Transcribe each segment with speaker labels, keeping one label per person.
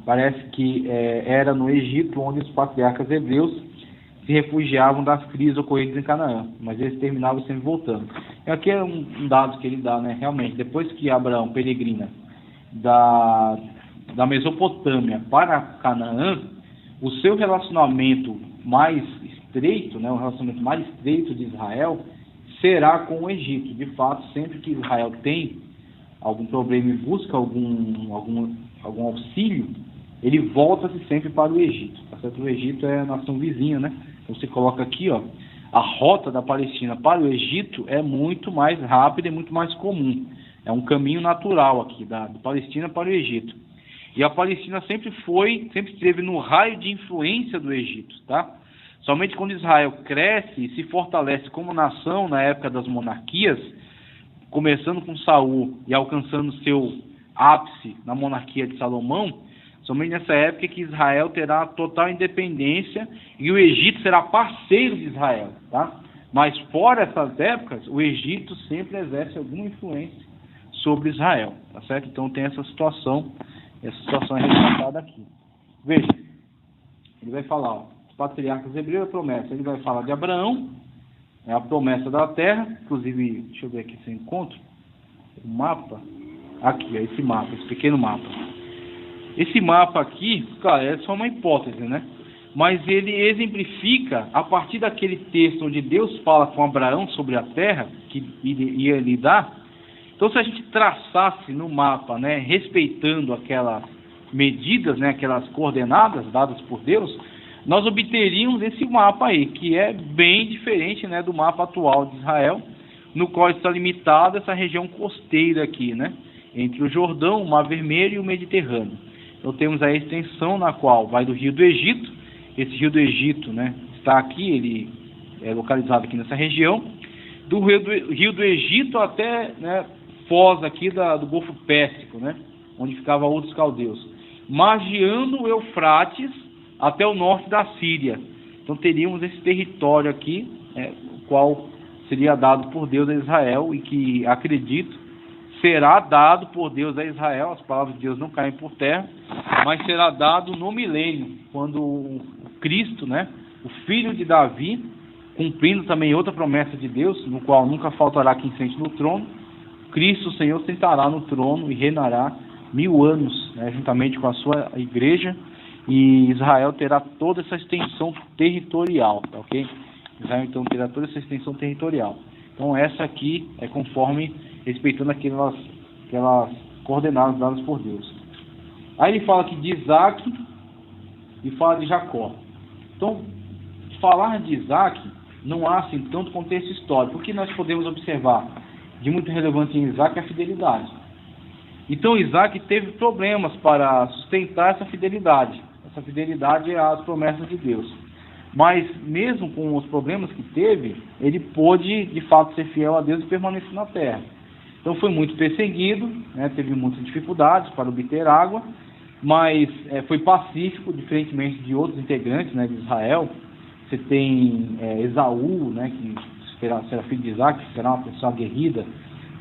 Speaker 1: Parece que era no Egito onde os patriarcas hebreus se refugiavam das crises ocorridas em Canaã, mas eles terminavam sempre voltando. E aqui é um dado que ele dá, né? Realmente, depois que Abraão peregrina da Mesopotâmia para Canaã, o seu relacionamento mais estreito, né, o relacionamento mais estreito de Israel será com o Egito. De fato, sempre que Israel tem algum problema e busca algum auxílio, ele volta-se sempre para o Egito. Tá certo? O Egito é a nação vizinha, né? Então você coloca aqui, ó, a rota da Palestina para o Egito é muito mais rápida e muito mais comum. É um caminho natural aqui, da Palestina para o Egito. E a Palestina sempre esteve no raio de influência do Egito, tá? Somente quando Israel cresce e se fortalece como nação na época das monarquias, começando com Saul e alcançando seu ápice na monarquia de Salomão, somente nessa época que Israel terá total independência e o Egito será parceiro de Israel, tá? Mas fora essas épocas, o Egito sempre exerce alguma influência sobre Israel, tá certo? Então tem essa situação é retratada aqui. Veja, ele vai falar, ó, os patriarcas hebreus, a promessa. Ele vai falar de Abraão, é a promessa da terra. Inclusive, deixa eu ver aqui se eu encontro o mapa. Aqui, ó, esse mapa, esse pequeno mapa. Esse mapa aqui, claro, é só uma hipótese, né? Mas ele exemplifica, a partir daquele texto onde Deus fala com Abraão sobre a terra que ia lhe dar. Então, se a gente traçasse no mapa, né, respeitando aquelas medidas, né, aquelas coordenadas dadas por Deus, nós obteríamos esse mapa aí, que é bem diferente, né, do mapa atual de Israel, no qual está limitada essa região costeira aqui, né, entre o Jordão, o Mar Vermelho e o Mediterrâneo. Então, temos a extensão na qual vai do Rio do Egito. Esse Rio do Egito, né, está aqui, ele é localizado aqui nessa região, do Rio do Egito até, né, Foz aqui do Golfo Pérsico, né, onde ficava outros caldeus, margeando o Eufrates até o norte da Síria. Então teríamos esse território aqui, o qual seria dado por Deus a Israel e que, acredito, será dado por Deus a Israel. As palavras de Deus não caem por terra, mas será dado no milênio, quando o Cristo, né, o filho de Davi, cumprindo também outra promessa de Deus, no qual nunca faltará quem sente no trono, Cristo, o Senhor, sentará no trono e reinará 1000 anos, né, juntamente com a sua igreja, e Israel terá toda essa extensão territorial, tá, ok? Israel, então, terá toda essa extensão territorial. Então, essa aqui é conforme, respeitando aquelas coordenadas dadas por Deus. Aí ele fala aqui de Isaac e fala de Jacó. Então, falar de Isaac não há, assim, tanto contexto histórico, porque nós podemos observar de muito relevante em Isaac a fidelidade. Então Isaac teve problemas para sustentar essa fidelidade às promessas de Deus. Mas mesmo com os problemas que teve, ele pôde de fato ser fiel a Deus e permanecer na terra. Então foi muito perseguido, né, teve muitas dificuldades para obter água, mas foi pacífico, diferentemente de outros integrantes, né, de Israel. Você tem Esaú, né, que será filho de Isaac, que será uma pessoa aguerrida.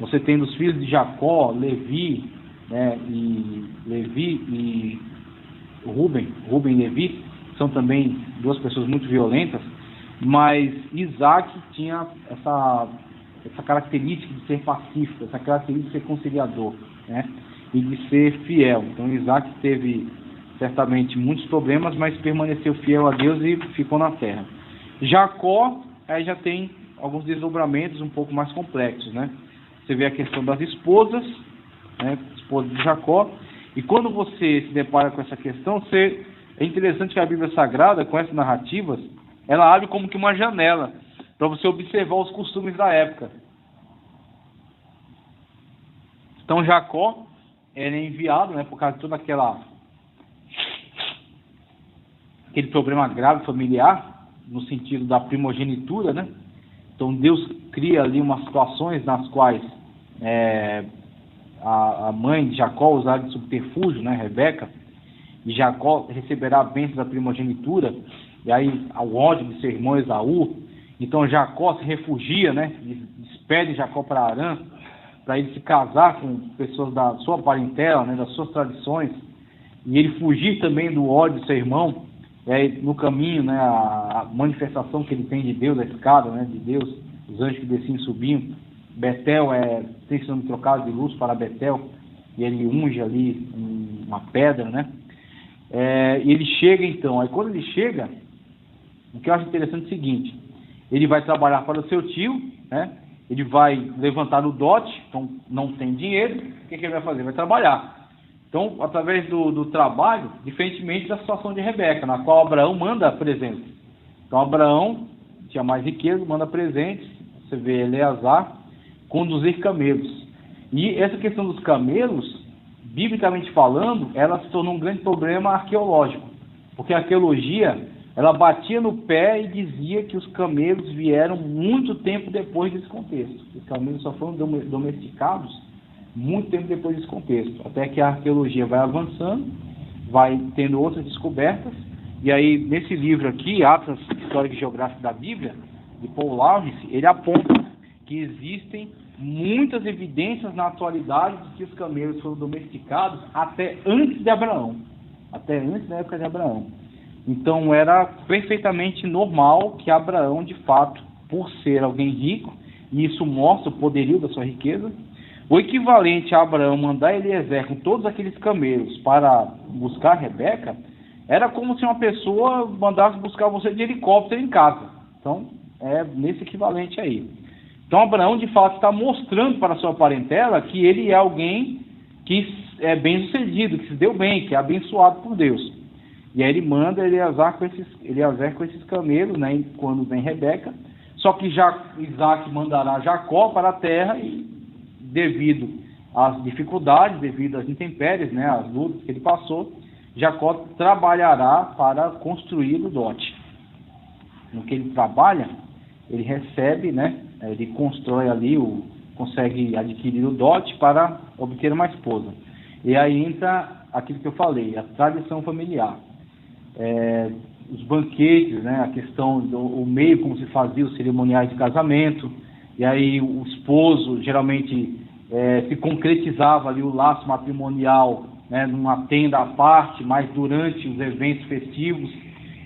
Speaker 1: Você tem dos filhos de Jacó, Levi, né, Levi e Ruben e Levi, são também duas pessoas muito violentas, mas Isaac tinha essa característica de ser pacífico, essa característica de ser conciliador, né, e de ser fiel. Então Isaac teve certamente muitos problemas, mas permaneceu fiel a Deus e ficou na terra. Jacó, aí já tem alguns desdobramentos um pouco mais complexos, né? Você vê a questão das esposas, né? Esposa de Jacó, e quando você se depara com essa questão, é interessante que a Bíblia Sagrada, com essas narrativas, ela abre como que uma janela para você observar os costumes da época. Então Jacó era enviado, né, por causa de todo aquele problema grave familiar, no sentido da primogenitura, né? Então Deus cria ali umas situações nas quais a mãe de Jacó usará de subterfúgio, né, Rebeca, e Jacó receberá a bênção da primogenitura, e aí ao ódio de seu irmão Esaú. Então Jacó se refugia, né, despede Jacó para Harã, para ele se casar com pessoas da sua parentela, né, das suas tradições. e ele fugir também do ódio do seu irmão, no caminho, né, a manifestação que ele tem de Deus, a escada, né, de Deus, os anjos que desciam e subiam. Betel tem esse nome trocado de luz para Betel, e ele unge ali uma pedra, né? E ele chega então, aí quando ele chega, o que eu acho interessante é o seguinte: ele vai trabalhar para o seu tio, né? Ele vai levantar o dote, então não tem dinheiro, o que ele vai fazer? Vai trabalhar. Então, através do trabalho, diferentemente da situação de Rebeca, na qual Abraão manda presentes. Então, Abraão tinha mais riqueza, manda presentes. Você vê Eleazar conduzir camelos. E essa questão dos camelos, biblicamente falando, ela se tornou um grande problema arqueológico, porque a arqueologia, ela batia no pé e dizia que os camelos vieram muito tempo depois desse contexto. Os camelos só foram domesticados muito tempo depois desse contexto, até que a arqueologia vai avançando, vai tendo outras descobertas, e aí nesse livro aqui, Atlas Histórico e Geográfico da Bíblia, de Paul Lawrence, ele aponta que existem muitas evidências na atualidade de que os camelos foram domesticados até antes de Abraão, até antes da época de Abraão. Então era perfeitamente normal que Abraão, de fato, por ser alguém rico, e isso mostra o poderio da sua riqueza, o equivalente a Abraão mandar Eliezer com todos aqueles camelos para buscar Rebeca, era como se uma pessoa mandasse buscar você de helicóptero em casa. Então, é nesse equivalente aí. Então, Abraão, de fato, está mostrando para a sua parentela que ele é alguém que é bem-sucedido, que se deu bem, que é abençoado por Deus. E aí ele manda Eliezer com esses camelos, né, quando vem Rebeca. Só que Isaac mandará Jacó para a terra e, devido às dificuldades, devido às intempéries, né, às lutas que ele passou, Jacó trabalhará para construir o dote. No que ele trabalha, ele recebe, né, ele constrói ali, consegue adquirir o dote para obter uma esposa. E aí entra aquilo que eu falei, a tradição familiar. Os banquetes, né, a questão o meio como se fazia os cerimoniais de casamento, e aí o esposo geralmente se concretizava ali o laço matrimonial, né, numa tenda à parte, mas durante os eventos festivos,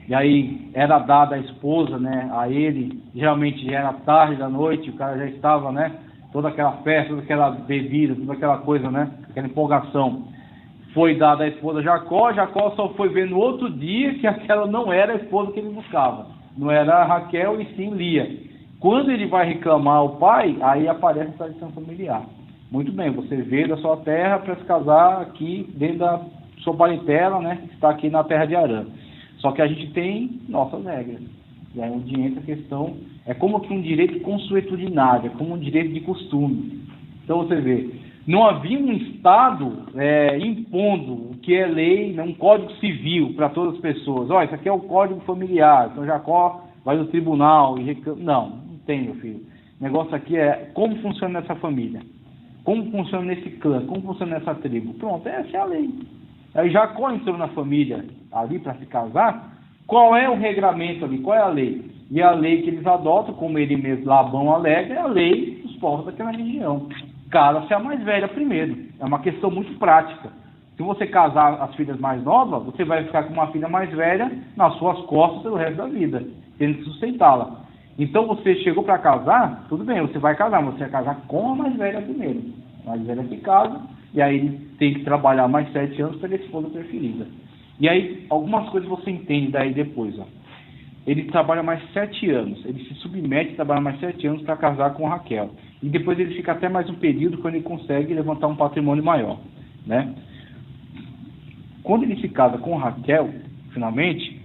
Speaker 1: e aí era dada a esposa, né, a ele, geralmente já era tarde da noite, o cara já estava, né, toda aquela festa, toda aquela bebida, toda aquela coisa, né, aquela empolgação. Foi dada a esposa Jacó só foi ver no outro dia que aquela não era a esposa que ele buscava. Não era Raquel e sim Lia. Quando ele vai reclamar ao pai, aí aparece a tradição familiar. Muito bem, você veio da sua terra para se casar aqui dentro da sua parentela, né, que está aqui na terra de Harã. Só que a gente tem nossas regras. E aí onde entra a questão, é como que um direito consuetudinário, é como um direito de costume. Então você vê, não havia um Estado impondo o que é lei, né, um código civil para todas as pessoas. Isso aqui é o código familiar, então Jacó vai no tribunal e reclama. Não tem, meu filho. O negócio aqui é como funciona nessa família, como funciona nesse clã, como funciona nessa tribo. Pronto, essa é a lei. Aí Jacó entrou na família ali para se casar, qual é o regramento ali, qual é a lei? E a lei que eles adotam, como ele mesmo, Labão alega, é a lei dos povos daquela região. Casa-se a mais velha primeiro. É uma questão muito prática. Se você casar as filhas mais novas, você vai ficar com uma filha mais velha nas suas costas pelo resto da vida, tendo que sustentá-la. Então você chegou para casar, tudo bem, você vai casar, mas você vai casar com a mais velha primeiro. A mais velha que casa, e aí ele tem que trabalhar mais 7 anos para ele esposa preferida. E aí, algumas coisas você entende daí depois, ó. Ele trabalha mais 7 anos, ele se submete a trabalhar mais 7 anos para casar com Raquel. E depois ele fica até mais um período quando ele consegue levantar um patrimônio maior, né? Quando ele se casa com Raquel, finalmente,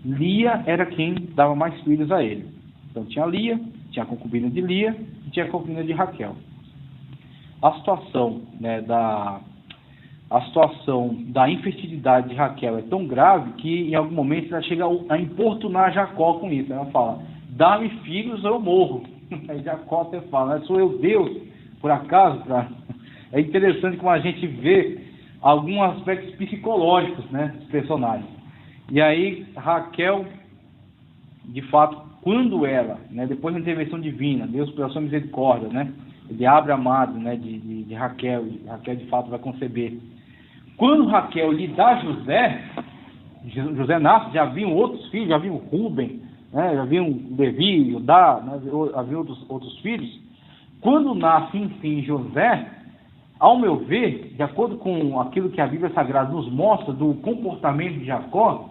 Speaker 1: Lia era quem dava mais filhos a ele. Então tinha Lia, tinha a concubina de Lia e tinha a concubina de Raquel. A situação, né, a situação da infertilidade de Raquel é tão grave que em algum momento ela chega a importunar Jacó com isso. Ela fala, dá-me filhos ou eu morro. Aí Jacó até fala, sou eu Deus, por acaso? É interessante como a gente vê alguns aspectos psicológicos, né, dos personagens. E aí Raquel, de fato, quando ela, né, depois da intervenção divina, Deus pela sua misericórdia, né, ele abre a madre, né, de Raquel, e Raquel de fato vai conceber. Quando Raquel lhe dá José, José nasce, já haviam outros filhos, já haviam Rubem, né, já haviam Levi, Judá, né, havia outros filhos. Quando nasce, enfim, José, ao meu ver, de acordo com aquilo que a Bíblia Sagrada nos mostra do comportamento de Jacó,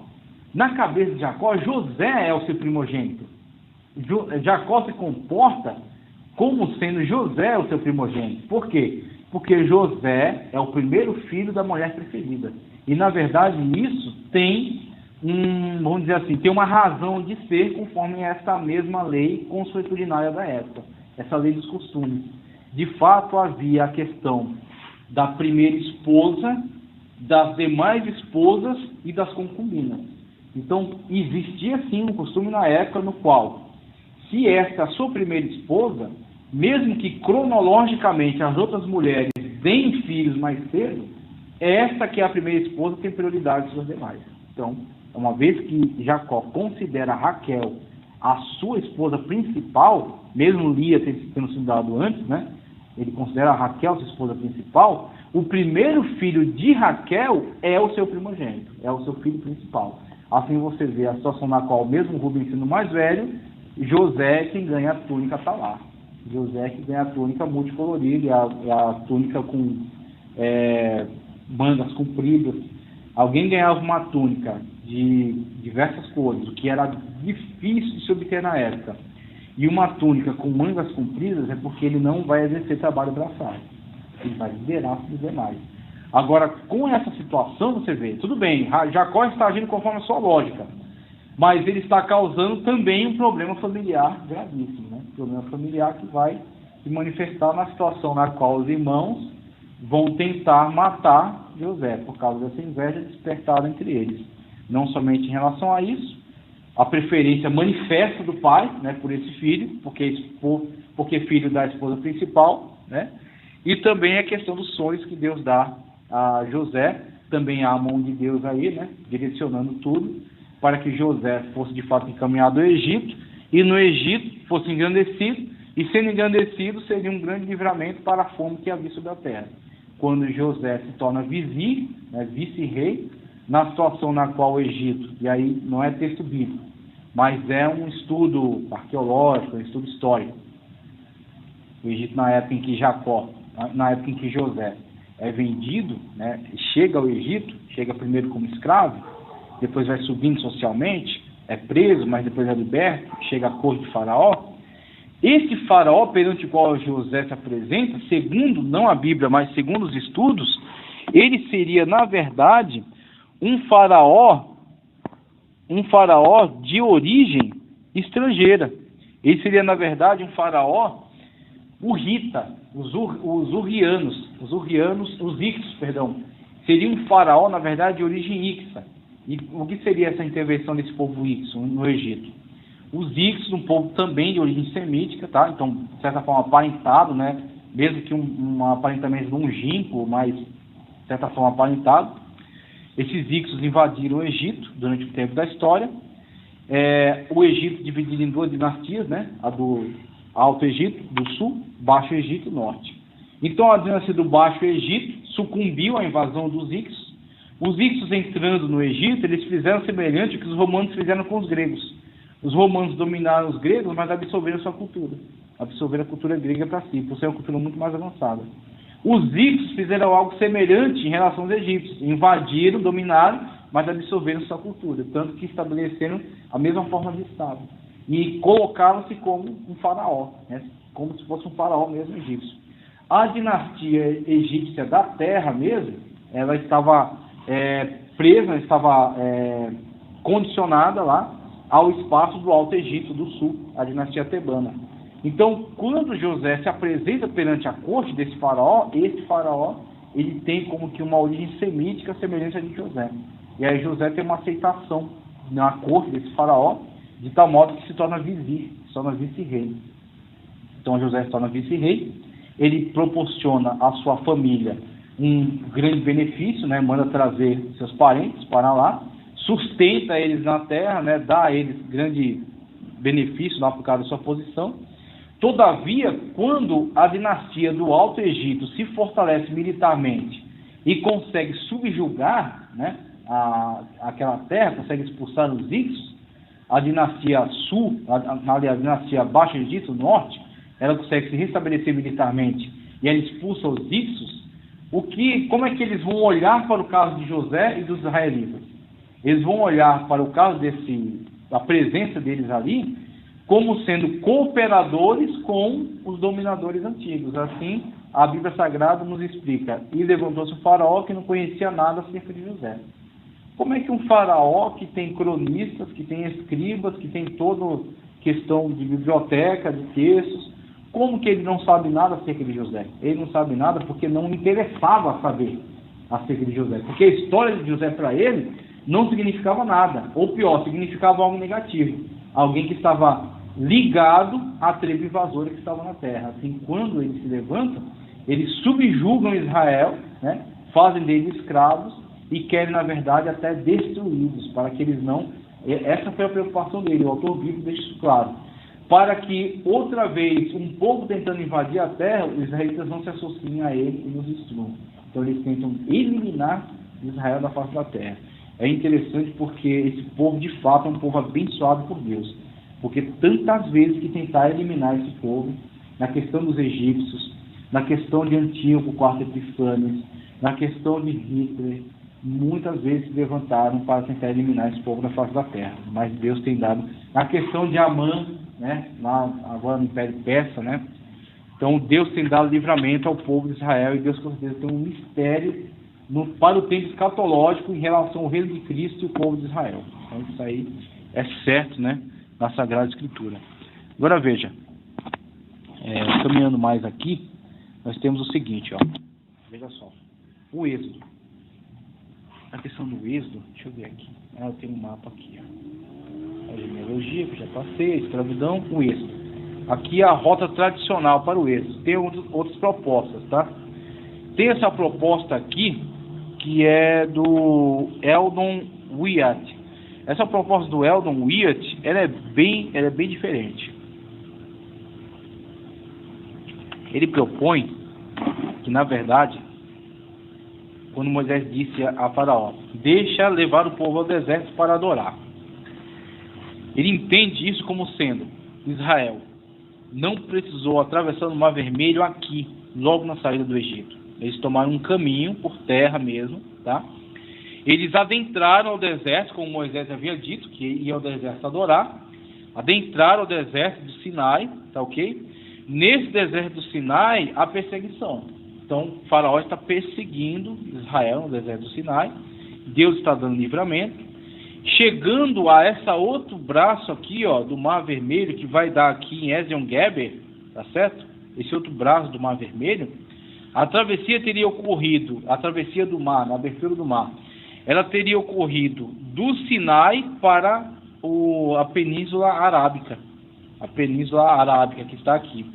Speaker 1: na cabeça de Jacó, José é o seu primogênito. Jacó se comporta como sendo José o seu primogênito. Por quê? Porque José é o primeiro filho da mulher preferida. E, na verdade, isso tem, vamos dizer assim, tem uma razão de ser conforme essa mesma lei consuetudinária da época, essa lei dos costumes. De fato, havia a questão da primeira esposa, das demais esposas e das concubinas. Então, existia sim um costume na época no qual, se esta é a sua primeira esposa, mesmo que cronologicamente as outras mulheres deem filhos mais cedo, esta que é a primeira esposa tem prioridade sobre as demais. Então, uma vez que Jacó considera Raquel a sua esposa principal, mesmo Lia tendo sido dado antes, né? Ele considera Raquel sua esposa principal. O primeiro filho de Raquel é o seu primogênito, é o seu filho principal. Assim você vê a situação na qual, mesmo Rubem sendo mais velho, José é quem ganha a túnica talar. José é que ganha a túnica multicolorida, a túnica com mangas compridas. Alguém ganhava uma túnica de diversas cores, o que era difícil de se obter na época. E uma túnica com mangas compridas é porque ele não vai exercer trabalho braçal. Ele vai liderar os demais. Agora, com essa situação, você vê, tudo bem, Jacó está agindo conforme a sua lógica, mas ele está causando também um problema familiar gravíssimo, né? Um problema familiar que vai se manifestar na situação na qual os irmãos vão tentar matar José, por causa dessa inveja despertada entre eles. Não somente em relação a isso, a preferência manifesta do pai, né, por esse filho, porque filho da esposa principal, né? E também a questão dos sonhos que Deus dá a José, também há a mão de Deus aí, né, direcionando tudo, para que José fosse de fato encaminhado ao Egito, e no Egito fosse engrandecido, e sendo engrandecido seria um grande livramento para a fome que havia sobre a terra. Quando José se torna vizir, né, vice-rei, na situação na qual o Egito, e aí não é texto bíblico, mas é um estudo arqueológico, um estudo histórico. O Egito, na época em que José é vendido, né, chega ao Egito, chega primeiro como escravo, depois vai subindo socialmente, é preso, mas depois é liberto, chega à corte de Faraó. Esse Faraó perante o qual José se apresenta, segundo, não a Bíblia, mas segundo os estudos, ele seria, na verdade, um faraó de origem estrangeira. Ele seria, na verdade, um faraó urrita, os ixos, seria um faraó, na verdade, de origem ixa. E o que seria essa intervenção desse povo ixo no Egito? Os ixos, um povo também de origem semítica, tá? Então, de certa forma, aparentado, né? Mesmo que um aparentamento longínquo, mas de certa forma aparentado. Esses ixos invadiram o Egito durante o tempo da história. O Egito dividido em duas dinastias, né? A do Alto Egito, do Sul, Baixo Egito, Norte. Então, a dinastia do Baixo Egito sucumbiu à invasão dos ixos. Os ixos entrando no Egito, eles fizeram semelhante ao que os romanos fizeram com os gregos. Os romanos dominaram os gregos, mas absorveram sua cultura. Absorveram a cultura grega para si, por ser uma cultura muito mais avançada. Os ixos fizeram algo semelhante em relação aos egípcios. Invadiram, dominaram, mas absorveram sua cultura. Tanto que estabeleceram a mesma forma de Estado. E colocaram-se como um faraó, né? Como se fosse um faraó mesmo egípcio. A dinastia egípcia da terra mesmo, ela estava presa, estava condicionada lá ao espaço do Alto Egito do Sul, a dinastia tebana. Então, quando José se apresenta perante a corte desse faraó, esse faraó, ele tem como que uma origem semítica semelhante a de José. E aí José tem uma aceitação na corte desse faraó, de tal modo que se torna vizir, se torna vice-rei. Então José se torna vice-rei, ele proporciona à sua família um grande benefício, né? Manda trazer seus parentes para lá, sustenta eles na terra, né? Dá a eles grande benefício lá por causa da sua posição. Todavia, quando a dinastia do Alto Egito se fortalece militarmente e consegue subjugar, né, aquela terra, consegue expulsar os Hicsos, a dinastia sul, a dinastia Baixa Egito, norte, ela consegue se restabelecer militarmente e ela expulsa os Hicsos, como é que eles vão olhar para o caso de José e dos israelitas? Eles vão olhar para o caso da presença deles ali como sendo cooperadores com os dominadores antigos. Assim, a Bíblia Sagrada nos explica: e levantou-se um faraó que não conhecia nada acerca de José. Como é que um faraó que tem cronistas, que tem escribas, que tem toda questão de biblioteca, de textos, como que ele não sabe nada acerca de José? Ele não sabe nada porque não interessava saber acerca de José. Porque a história de José para ele não significava nada. Ou pior, significava algo negativo. Alguém que estava ligado à tribo invasora que estava na terra. Assim, quando eles se levantam, eles subjugam Israel, né, fazem deles escravos e querem, na verdade, até destruí-los, para que eles não... Essa foi a preocupação dele, o autor bíblico deixa isso claro. Para que, outra vez, um povo tentando invadir a terra, os israelitas não se associem a ele e nos destruam. Então, eles tentam eliminar Israel da face da terra. É interessante porque esse povo, de fato, é um povo abençoado por Deus. Porque tantas vezes que tentar eliminar esse povo, na questão dos egípcios, na questão de Antíoco, quarto Epifânes, na questão de Hitler, muitas vezes se levantaram para tentar eliminar esse povo da face da terra. Mas Deus tem dado... Na questão de Amã, né, agora no Império Persa, né? Então Deus tem dado livramento ao povo de Israel, e Deus com certeza tem um mistério para o tempo escatológico em relação ao reino de Cristo e o povo de Israel. Então isso aí é certo, né, na Sagrada Escritura. Agora veja, caminhando mais aqui, nós temos o seguinte, ó, veja só, o Êxodo. A questão do Êxodo, deixa eu ver aqui, eu tenho um mapa aqui, ó. A genealogia, que eu já passei, a escravidão, o Êxodo. Aqui é a rota tradicional para o Êxodo. Tem outras propostas, tá? Tem essa proposta aqui, que é do Eldon Wyatt. Essa proposta do Eldon Wyatt, ela é bem diferente. Ele propõe que, na verdade, quando Moisés disse a Faraó: deixa levar o povo ao deserto para adorar, ele entende isso como sendo: Israel não precisou atravessar o Mar Vermelho aqui, logo na saída do Egito. Eles tomaram um caminho por terra mesmo, tá? Eles adentraram ao deserto, como Moisés havia dito, que ia ao deserto adorar. Adentraram ao deserto do Sinai, tá ok? Nesse deserto do Sinai, há perseguição. Então, o faraó está perseguindo Israel no deserto do Sinai. Deus está dando livramento. Chegando a esse outro braço aqui, ó, do Mar Vermelho, que vai dar aqui em Ezion-Geber, tá certo? Esse outro braço do Mar Vermelho, a travessia teria ocorrido, a travessia do mar, na abertura do mar, ela teria ocorrido do Sinai para a Península Arábica. A Península Arábica que está aqui.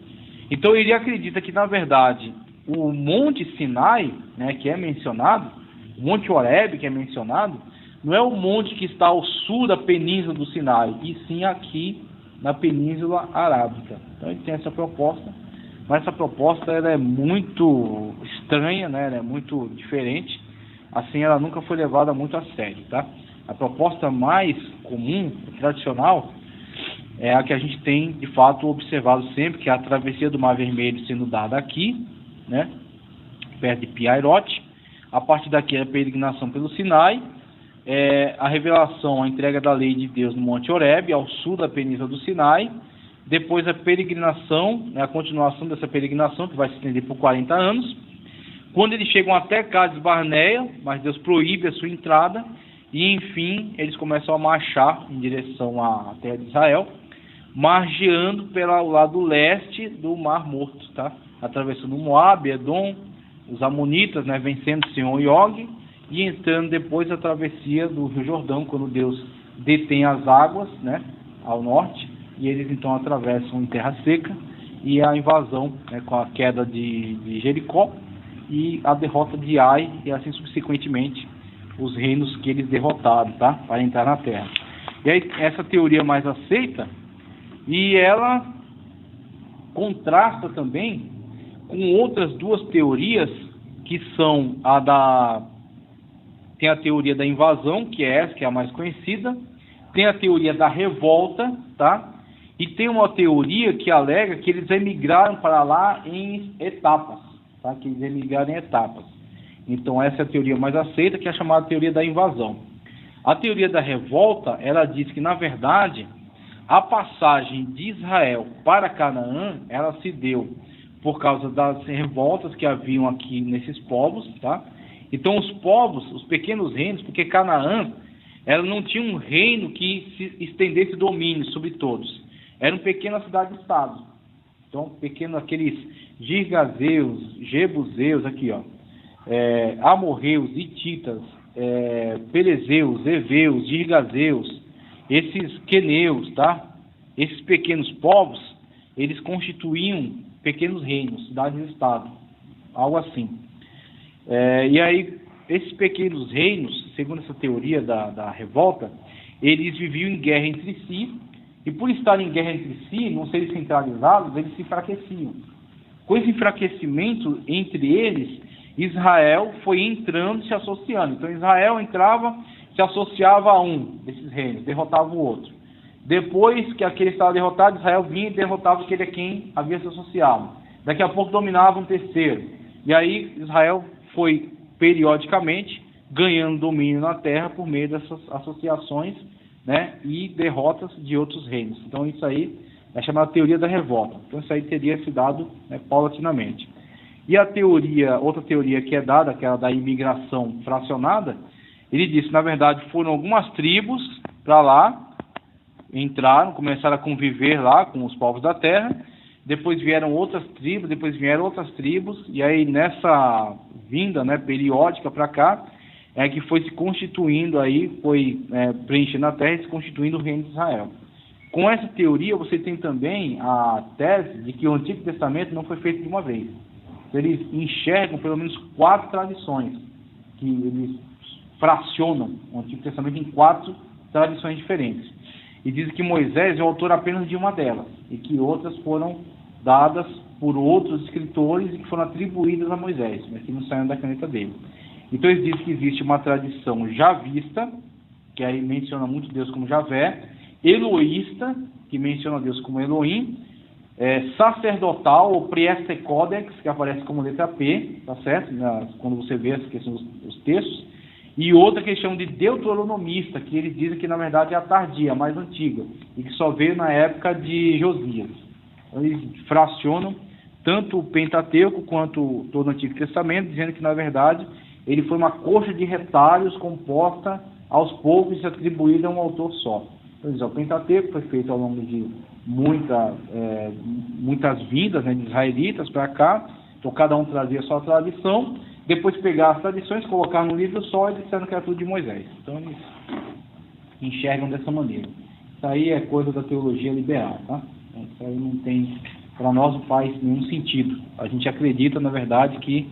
Speaker 1: Então ele acredita que, na verdade, o Monte Sinai, né, que é mencionado, o Monte Horebe, que é mencionado, não é o monte que está ao sul da Península do Sinai, e sim aqui na Península Arábica. Então ele tem essa proposta, mas essa proposta ela é muito estranha, né? Ela é muito diferente. Assim, ela nunca foi levada muito a sério, tá? A proposta mais comum, tradicional, é a que a gente tem, de fato, observado sempre, que é a travessia do Mar Vermelho sendo dada aqui, né, perto de Piairote. A partir daqui é a peregrinação pelo Sinai, a revelação, a entrega da lei de Deus no Monte Horebe, ao sul da Península do Sinai. Depois a peregrinação, né, a continuação dessa peregrinação, que vai se estender por 40 anos. Quando eles chegam até Cádiz Barneia, mas Deus proíbe a sua entrada, e enfim, eles começam a marchar em direção à terra de Israel, margeando pelo lado leste do Mar Morto, tá? Atravessando Moabe, Edom, os Amonitas, né, vencendo Sihon e Og, e entrando depois a travessia do Rio Jordão, quando Deus detém as águas, né, ao norte, e eles então atravessam em terra seca, e a invasão, né, com a queda de Jericó, e a derrota de Ai, e assim subsequentemente os reinos que eles derrotaram, tá, para entrar na terra. E aí, essa teoria mais aceita, e ela contrasta também com outras duas teorias que são tem a teoria da invasão, que é essa, que é a mais conhecida, tem a teoria da revolta, tá? E tem uma teoria que alega que eles emigraram para lá em etapas, tá? Que eles emigraram em etapas. Então essa é a teoria mais aceita, que é a chamada teoria da invasão. A teoria da revolta, ela diz que, na verdade, a passagem de Israel para Canaã, ela se deu por causa das revoltas que haviam aqui nesses povos, tá? Então os povos, os pequenos reinos, porque Canaã, ela não tinha um reino que se estendesse domínio sobre todos. Eram pequenas cidades-estado. Então, aqueles girgazeus, jebuseus, aqui, ó, amorreus, hititas, perezeus, eveus, girgazeus, esses queneus, tá? Esses pequenos povos, eles constituíam pequenos reinos, cidades-estado, algo assim. E aí, esses pequenos reinos, segundo essa teoria da revolta, eles viviam em guerra entre si, e por estarem em guerra entre si, não serem centralizados, eles se enfraqueciam. Com esse enfraquecimento entre eles, Israel foi entrando, se associando. Então Israel entrava, se associava a um desses reinos, derrotava o outro. Depois que aquele estava derrotado, Israel vinha e derrotava aquele a quem havia se associado. Daqui a pouco dominava um terceiro. E aí Israel foi periodicamente ganhando domínio na terra por meio dessas associações, né, e derrotas de outros reinos. Então isso aí é chamada teoria da revolta. Então isso aí teria se dado, né, paulatinamente. E outra teoria que é dada, que é a da imigração fracionada, ele diz que na verdade foram algumas tribos para lá, entraram, começaram a conviver lá com os povos da terra, depois vieram outras tribos, e aí nessa vinda, né, periódica para cá, é que foi se constituindo aí, preenchendo a terra e se constituindo o reino de Israel. Com essa teoria, você tem também a tese de que o Antigo Testamento não foi feito de uma vez. Então, eles enxergam pelo menos 4 tradições, que eles fracionam o Antigo Testamento em 4 tradições diferentes. E dizem que Moisés é o autor apenas de uma delas, e que outras foram dadas por outros escritores e que foram atribuídas a Moisés, mas que não saíram da caneta dele. Então eles dizem que existe uma tradição javista, que aí menciona muito Deus como Javé, eloísta, que menciona Deus como Elohim, sacerdotal, ou Prieste Codex, que aparece como letra P, tá certo? Quando você vê essa questão dos textos, e outra que eles chamam de deuteronomista, que eles dizem que na verdade é a tardia, a mais antiga, e que só veio na época de Josias. Então, eles fracionam tanto o Pentateuco quanto todo o Antigo Testamento, dizendo que na verdade ele foi uma coxa de retalhos composta aos poucos e se atribuída a um autor só. Então, o Pentateuco foi feito ao longo de muitas vindas, né, de israelitas para cá, então cada um trazia a sua tradição, depois pegar as tradições, colocar no livro só e disseram que era tudo de Moisés. Então eles enxergam dessa maneira. Isso aí é coisa da teologia liberal, tá? Isso aí não tem, para nós, não faz nenhum sentido. A gente acredita, na verdade, que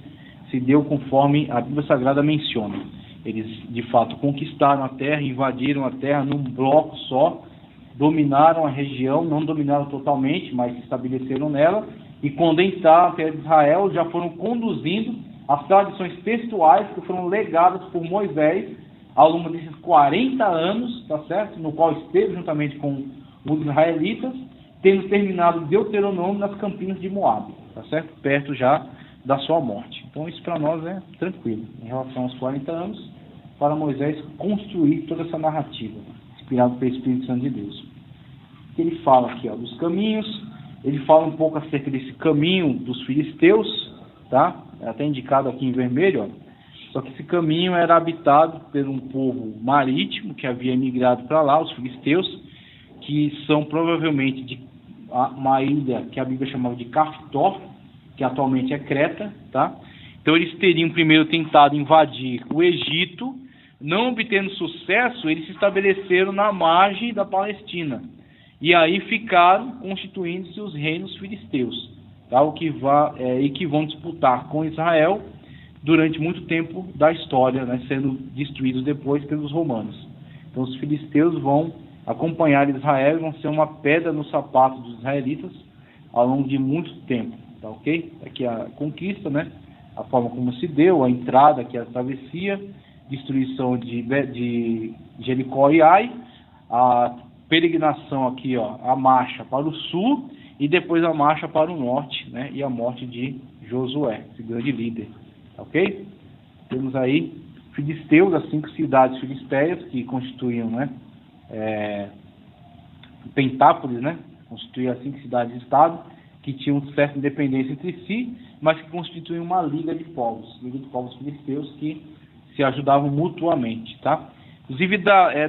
Speaker 1: se deu conforme a Bíblia Sagrada menciona. Eles, de fato, conquistaram a terra, invadiram a terra num bloco só, dominaram a região, não dominaram totalmente, mas se estabeleceram nela, e quando entraram na terra de Israel, já foram conduzindo as tradições textuais que foram legadas por Moisés ao longo desses 40 anos, tá certo? No qual esteve juntamente com os israelitas, tendo terminado Deuteronômio nas campinas de Moabe, tá certo? Perto já da sua morte. Então isso para nós é tranquilo, em relação aos 40 anos, para Moisés construir toda essa narrativa, inspirado pelo Espírito Santo de Deus. Ele fala aqui, ó, dos caminhos, ele fala um pouco acerca desse caminho dos filisteus, tá? É até indicado aqui em vermelho, ó. Só que esse caminho era habitado por um povo marítimo que havia migrado para lá, os filisteus, que são provavelmente de uma ilha que a Bíblia chamava de Caftor, que atualmente é Creta, tá? Então eles teriam primeiro tentado invadir o Egito, não obtendo sucesso, eles se estabeleceram na margem da Palestina, e aí ficaram constituindo-se os reinos filisteus, tá? E que vão disputar com Israel durante muito tempo da história, né, sendo destruídos depois pelos romanos. Então os filisteus vão acompanhar Israel e vão ser uma pedra no sapato dos israelitas ao longo de muito tempo, tá ok? Aqui a conquista, né, a forma como se deu, a entrada, que é a travessia, destruição de Jericó e Ai, a peregrinação aqui, ó, a marcha para o sul e depois a marcha para o norte, né, e a morte de Josué, esse grande líder, ok? Temos aí filisteus, as 5 cidades filisteias que constituíam, né, Pentápolis, né, constituía as 5 cidades-estado que tinham certa independência entre si, mas que constituíam uma liga de povos filisteus que se ajudavam mutuamente, tá? Inclusive,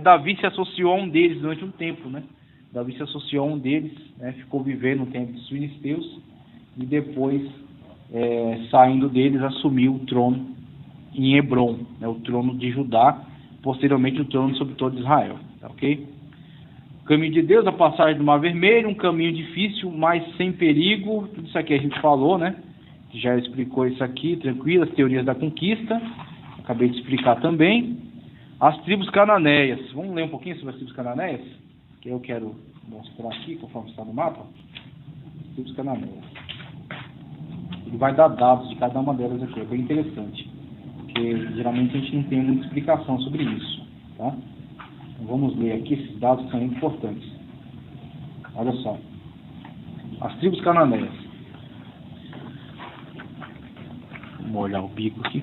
Speaker 1: Davi se associou a um deles durante um tempo, né? Davi se associou a um deles, né? Ficou vivendo no tempo dos filisteus e depois, saindo deles, assumiu o trono em Hebrom, né? O trono de Judá, posteriormente o trono sobre todo Israel, tá, ok? O caminho de Deus, a passagem do Mar Vermelho, um caminho difícil, mas sem perigo. Tudo isso aqui a gente falou, né? Já explicou isso aqui, tranquilo. As teorias da conquista, acabei de explicar também. As tribos cananeias. Vamos ler um pouquinho sobre as tribos cananeias? Que eu quero mostrar aqui, conforme está no mapa. As tribos cananeias. Ele vai dar dados de cada uma delas aqui, é bem interessante. Porque geralmente a gente não tem muita explicação sobre isso, tá? Vamos ler aqui, esses dados são importantes. Olha só. As tribos cananeias. Vamos olhar o bico aqui.